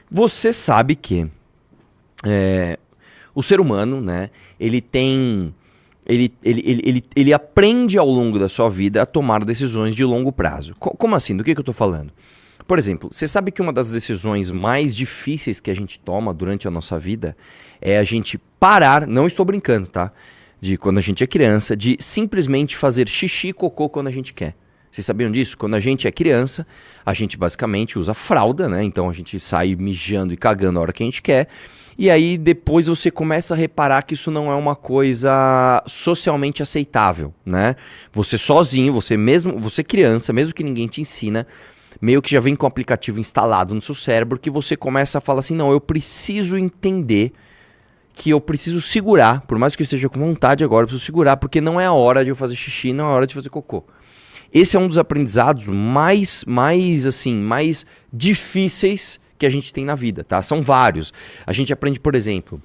Você sabe que o ser humano, né, ele tem. Ele aprende ao longo da sua vida a tomar decisões de longo prazo. Como assim? Do que eu tô falando? Por exemplo, você sabe que uma das decisões mais difíceis que a gente toma durante a nossa vida é a gente parar, não estou brincando, tá? De quando a gente é criança, de simplesmente fazer xixi e cocô quando a gente quer. Vocês sabiam disso? Quando a gente é criança, a gente basicamente usa fralda, né? Então a gente sai mijando e cagando a hora que a gente quer. E aí depois você começa a reparar que isso não é uma coisa socialmente aceitável, né? Você sozinho, você criança, mesmo que ninguém te ensina, meio que já vem com o aplicativo instalado no seu cérebro que você começa a falar assim, não, eu preciso entender que eu preciso segurar, por mais que eu esteja com vontade agora, eu preciso segurar, porque não é a hora de eu fazer xixi, não é a hora de fazer cocô. Esse é um dos aprendizados mais difíceis que a gente tem na vida, tá? São vários. A gente aprende, por exemplo,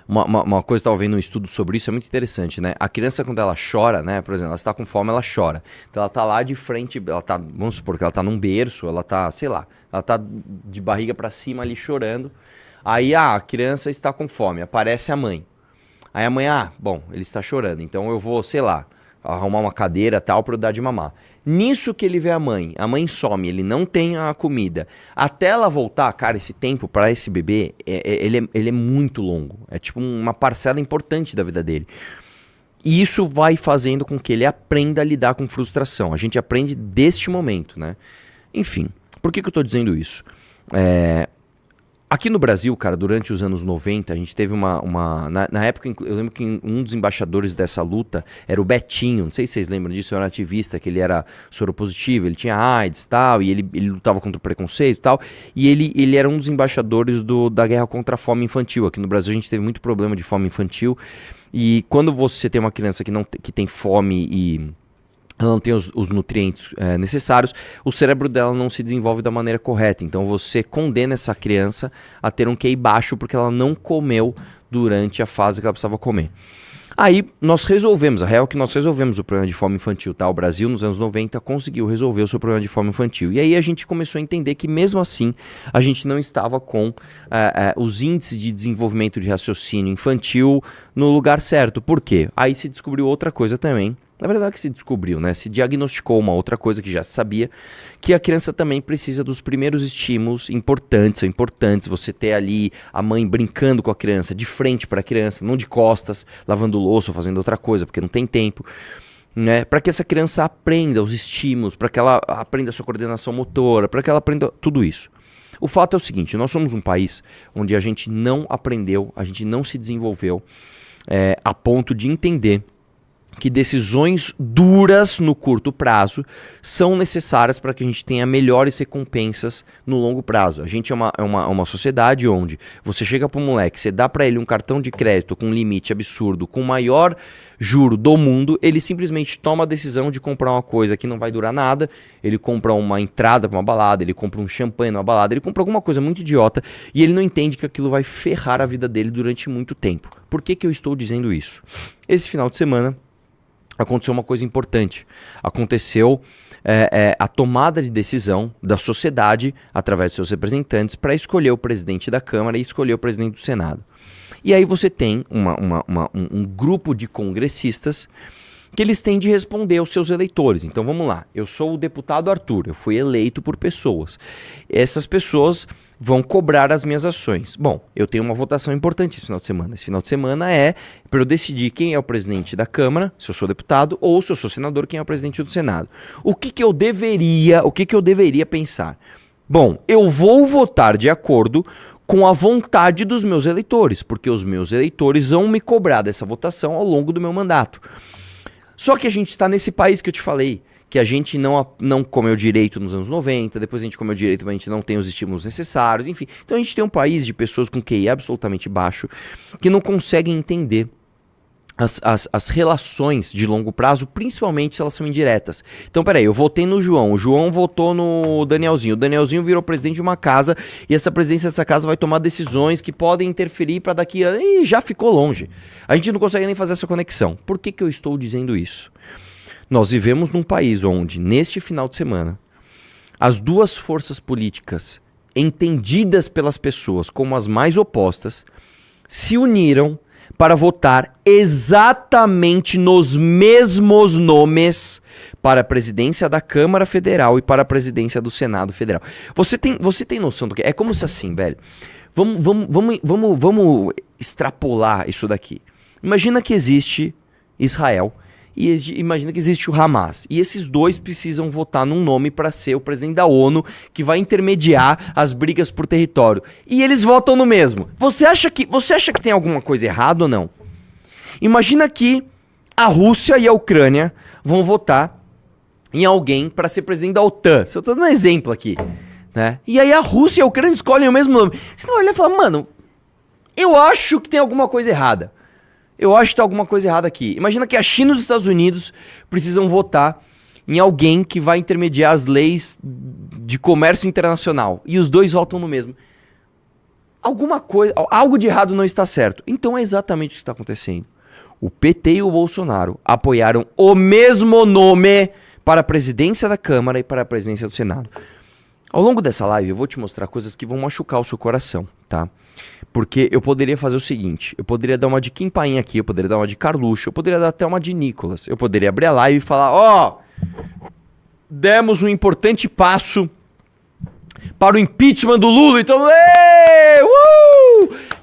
uma coisa que eu estava vendo um estudo sobre isso, é muito interessante, né? A criança, quando ela chora, né? Por exemplo, ela está com fome, ela chora. Então ela tá lá de frente, ela tá, vamos supor que ela tá num berço, ela tá, sei lá, ela tá de barriga para cima ali chorando. Aí a criança está com fome, aparece a mãe. Aí a mãe, bom, ele está chorando, então eu vou, sei lá, arrumar uma cadeira tal para eu dar de mamar. Nisso que ele vê a mãe some, ele não tem a comida. Até ela voltar, cara, esse tempo para esse bebê, ele é muito longo. É tipo uma parcela importante da vida dele. E isso vai fazendo com que ele aprenda a lidar com frustração. A gente aprende deste momento, né? Enfim, por que eu tô dizendo isso? Aqui no Brasil, cara, durante os anos 90, a gente teve na época, eu lembro que um dos embaixadores dessa luta era o Betinho, não sei se vocês lembram disso, era um ativista, que ele era soropositivo, ele tinha AIDS e tal, e ele lutava contra o preconceito e tal, e ele era um dos embaixadores da guerra contra a fome infantil. Aqui no Brasil a gente teve muito problema de fome infantil, e quando você tem uma criança que tem fome e ela não tem os nutrientes necessários, o cérebro dela não se desenvolve da maneira correta. Então você condena essa criança a ter um QI baixo porque ela não comeu durante a fase que ela precisava comer. Aí nós resolvemos, a real é que nós resolvemos o problema de fome infantil, tá? O Brasil nos anos 90 conseguiu resolver o seu problema de fome infantil. E aí a gente começou a entender que mesmo assim a gente não estava com os índices de desenvolvimento de raciocínio infantil no lugar certo. Por quê? Aí se descobriu outra coisa também. Na verdade que se descobriu, né? Se diagnosticou uma outra coisa que já se sabia, que a criança também precisa dos primeiros estímulos importantes. São importantes você ter ali a mãe brincando com a criança, de frente para a criança, não de costas, lavando louça ou fazendo outra coisa, porque não tem tempo. Né? Para que essa criança aprenda os estímulos, para que ela aprenda a sua coordenação motora, para que ela aprenda tudo isso. O fato é o seguinte, nós somos um país onde a gente não aprendeu, a gente não se desenvolveu a ponto de entender que decisões duras no curto prazo são necessárias para que a gente tenha melhores recompensas no longo prazo. A gente é uma sociedade onde você chega para um moleque, você dá para ele um cartão de crédito com um limite absurdo, com o maior juro do mundo, ele simplesmente toma a decisão de comprar uma coisa que não vai durar nada, ele compra uma entrada para uma balada, ele compra um champanhe numa balada, ele compra alguma coisa muito idiota e ele não entende que aquilo vai ferrar a vida dele durante muito tempo. Por que eu estou dizendo isso? Esse final de semana aconteceu uma coisa importante. Aconteceu a tomada de decisão da sociedade, através de seus representantes, para escolher o presidente da Câmara e escolher o presidente do Senado. E aí você tem um grupo de congressistas que eles têm de responder aos seus eleitores. Então vamos lá, eu sou o deputado Arthur, eu fui eleito por pessoas. Essas pessoas vão cobrar as minhas ações. Bom, eu tenho uma votação importante esse final de semana. Esse final de semana é para eu decidir quem é o presidente da Câmara, se eu sou deputado, ou se eu sou senador, quem é o presidente do Senado. O que eu deveria pensar? Bom, eu vou votar de acordo com a vontade dos meus eleitores, porque os meus eleitores vão me cobrar dessa votação ao longo do meu mandato. Só que a gente está nesse país que eu te falei, que a gente não comeu direito nos anos 90, depois a gente comeu direito, mas a gente não tem os estímulos necessários, enfim. Então a gente tem um país de pessoas com QI absolutamente baixo, que não conseguem entender as relações de longo prazo, principalmente se elas são indiretas. Então, peraí, eu votei no João, o João votou no Danielzinho, o Danielzinho virou presidente de uma casa, e essa presidência dessa casa vai tomar decisões que podem interferir para daqui a... E já ficou longe. A gente não consegue nem fazer essa conexão. Por que eu estou dizendo isso? Nós vivemos num país onde, neste final de semana, as duas forças políticas entendidas pelas pessoas como as mais opostas, se uniram para votar exatamente nos mesmos nomes para a presidência da Câmara Federal e para a presidência do Senado Federal. Você tem noção do que? É como se assim, velho. Vamos extrapolar isso daqui. Imagina que existe Israel e imagina que existe o Hamas. E esses dois precisam votar num nome para ser o presidente da ONU que vai intermediar as brigas por território. E eles votam no mesmo. Você acha que tem alguma coisa errada ou não? Imagina que a Rússia e a Ucrânia vão votar em alguém para ser presidente da OTAN. Eu tô dando um exemplo aqui, né? E aí a Rússia e a Ucrânia escolhem o mesmo nome. Você não olha e fala, mano, eu acho que tem alguma coisa errada. Eu acho que tem alguma coisa errada aqui. Imagina que a China e os Estados Unidos precisam votar em alguém que vai intermediar as leis de comércio internacional. E os dois votam no mesmo. Algo de errado não está certo. Então é exatamente o que está acontecendo. O PT e o Bolsonaro apoiaram o mesmo nome para a presidência da Câmara e para a presidência do Senado. Ao longo dessa live eu vou te mostrar coisas que vão machucar o seu coração, tá? Porque eu poderia fazer o seguinte, eu poderia dar uma de Kim Paim aqui, eu poderia dar uma de Carluxo, eu poderia dar até uma de Nicolas. Eu poderia abrir a live e falar, ó, demos um importante passo para o impeachment do Lula, então,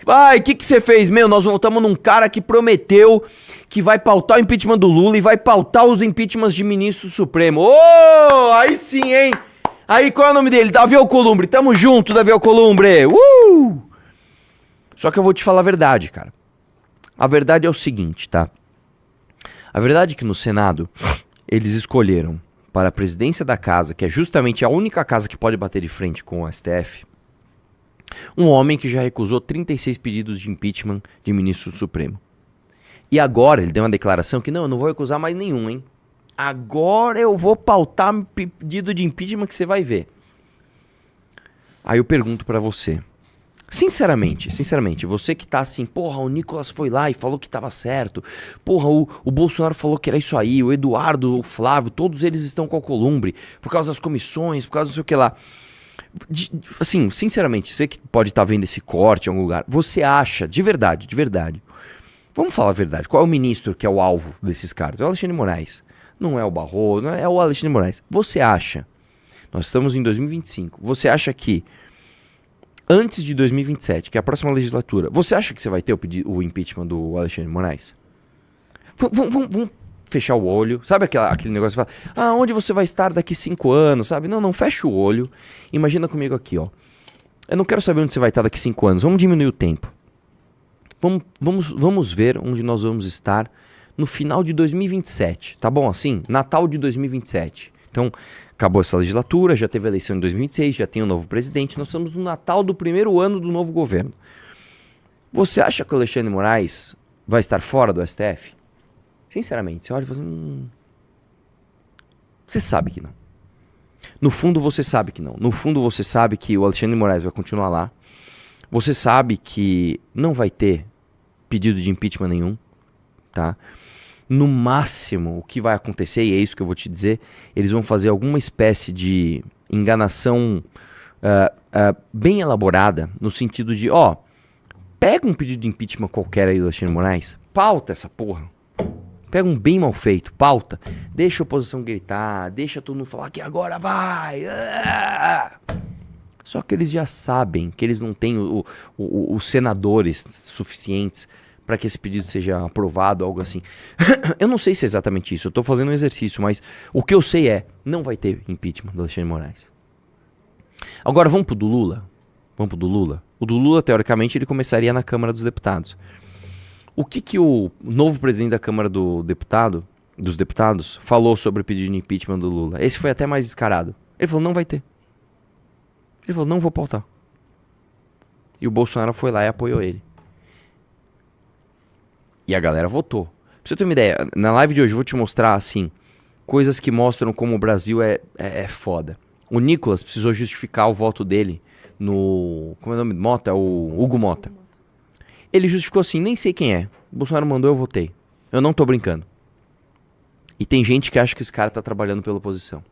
Vai, o que você fez? Meu, nós voltamos num cara que prometeu que vai pautar o impeachment do Lula e vai pautar os impeachments de ministro supremo. Aí sim, hein? Aí, qual é o nome dele? Davi Alcolumbre. Tamo junto, Davi Alcolumbre. Só que eu vou te falar a verdade, cara. A verdade é o seguinte, tá? A verdade é que no Senado, eles escolheram para a presidência da casa, que é justamente a única casa que pode bater de frente com o STF, um homem que já recusou 36 pedidos de impeachment de ministro do Supremo. E agora ele deu uma declaração que não, eu não vou recusar mais nenhum, hein? Agora eu vou pautar pedido de impeachment que você vai ver. Aí eu pergunto pra você, sinceramente, você que tá assim, porra, o Nicolas foi lá e falou que tava certo, porra, o Bolsonaro falou que era isso aí, o Eduardo, o Flávio, todos eles estão com o Alcolumbre, por causa das comissões, por causa não sei o que lá. Assim, sinceramente, você que pode estar vendo esse corte em algum lugar, você acha, de verdade, vamos falar a verdade, qual é o ministro que é o alvo desses caras? É o Alexandre de Moraes. Não é o Barroso, não é o Alexandre de Moraes. Você acha, nós estamos em 2025, você acha que antes de 2027, que é a próxima legislatura, você acha que você vai ter o impeachment do Alexandre de Moraes? Vamos fechar o olho, sabe aquele negócio que fala, onde você vai estar daqui 5 anos, sabe? Não, fecha o olho, imagina comigo aqui, ó. Eu não quero saber onde você vai estar daqui 5 anos, vamos diminuir o tempo. Vamos ver onde nós vamos estar no final de 2027, tá bom assim? Natal de 2027. Então, acabou essa legislatura, já teve eleição em 2026, já tem um novo presidente, nós estamos no Natal do primeiro ano do novo governo. Você acha que o Alexandre de Moraes vai estar fora do STF? Sinceramente, você olha e fala assim, você sabe que não. No fundo você sabe que não. No fundo você sabe que o Alexandre de Moraes vai continuar lá. Você sabe que não vai ter pedido de impeachment nenhum, tá? No máximo, o que vai acontecer, e é isso que eu vou te dizer, eles vão fazer alguma espécie de enganação bem elaborada, no sentido de, pega um pedido de impeachment qualquer aí do Alexandre de Moraes, pauta essa porra. Pega um bem mal feito, pauta, deixa a oposição gritar, deixa todo mundo falar que agora vai. Só que eles já sabem que eles não têm os senadores suficientes para que esse pedido seja aprovado, algo assim. Eu não sei se é exatamente isso, eu tô fazendo um exercício, mas o que eu sei é, não vai ter impeachment do Alexandre de Moraes. Agora vamos pro do Lula? O do Lula, teoricamente, ele começaria na Câmara dos Deputados. O que o novo presidente da Câmara dos Deputados falou sobre o pedido de impeachment do Lula? Esse foi até mais descarado. Ele falou, não vai ter. Ele falou, não vou pautar. E o Bolsonaro foi lá e apoiou ele. E a galera votou. Pra você ter uma ideia, na live de hoje eu vou te mostrar, assim, coisas que mostram como o Brasil é foda. O Nicolas precisou justificar o voto dele no... Como é o nome do Mota? O Hugo Mota. Ele justificou assim, nem sei quem é. O Bolsonaro mandou, eu votei. Eu não tô brincando. E tem gente que acha que esse cara tá trabalhando pela oposição.